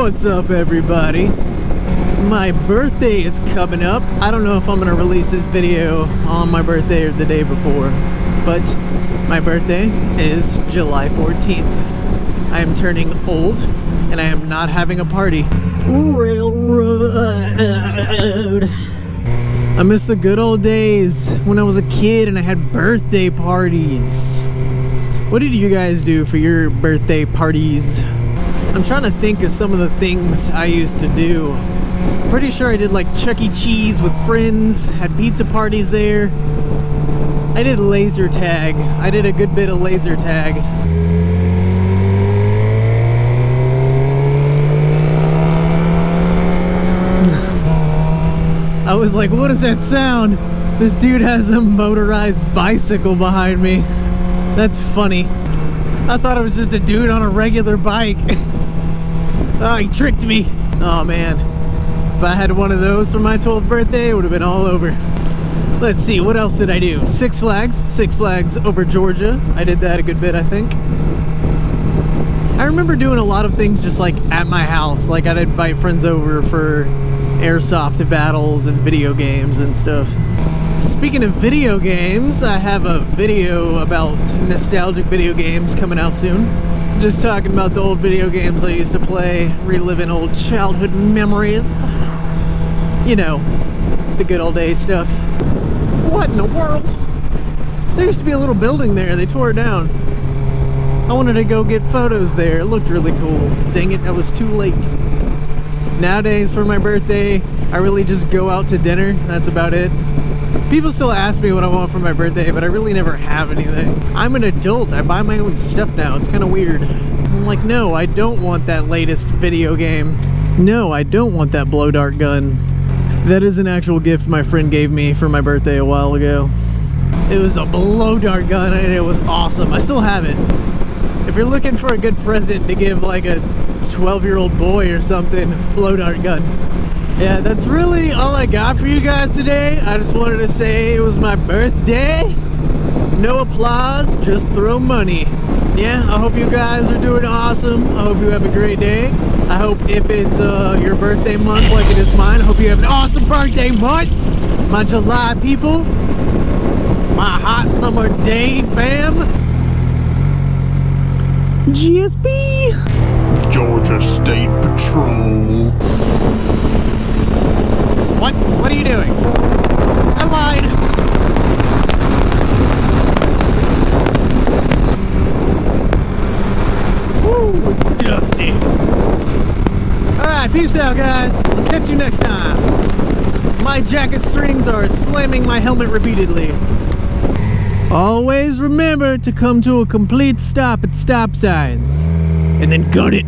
What's up, everybody? My birthday is coming up. I don't know if I'm gonna release this video on my birthday or the day before, but my birthday is July 14th. I am turning old, and I am not having a party. Railroad. I miss the good old days when I was a kid and I had birthday parties. What did you guys do for your birthday parties? I'm trying to think of some of the things I used to do. Pretty sure I did like Chuck E. Cheese with friends, had pizza parties there. I did laser tag. I did a good bit of laser tag. I was like, what is that sound? This dude has a motorized bicycle behind me. That's funny. I thought it was just a dude on a regular bike. Oh, he tricked me. Oh man. If I had one of those for my 12th birthday, it would have been all over. Let's see, what else did I do? Six Flags over Georgia. I did that a good bit, I think. I remember doing a lot of things just like at my house. Like I'd invite friends over for airsoft battles and video games and stuff. Speaking of video games, I have a video about nostalgic video games coming out soon. Just talking about the old video games I used to play, reliving old childhood memories. You know, the good old days stuff. What in the world? There used to be a little building there, they tore it down. I wanted to go get photos there, it looked really cool. Dang it, I was too late. Nowadays, for my birthday, I really just go out to dinner, that's about it. People still ask me what I want for my birthday, but I really never have anything. I'm an adult, I buy my own stuff now, it's kind of weird. I'm like, no, I don't want that latest video game. No, I don't want that blow dart gun. That is an actual gift my friend gave me for my birthday a while ago. It was a blow dart gun and it was awesome. I still have it. If you're looking for a good present to give like a 12-year-old boy or something, blow dart gun. Yeah, that's really all I got for you guys today. I just wanted to say it was my birthday. No applause, just throw money. Yeah, I hope you guys are doing awesome. I hope you have a great day. I hope if it's your birthday month like it is mine, I hope you have an awesome birthday month. My July people. My hot summer day fam. GSP. Georgia State Patrol. What are you doing? I lied. Woo, it's dusty. Alright, peace out, guys. I'll catch you next time. My jacket strings are slamming my helmet repeatedly. Always remember to come to a complete stop at stop signs. And then gun it.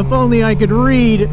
If only I could read.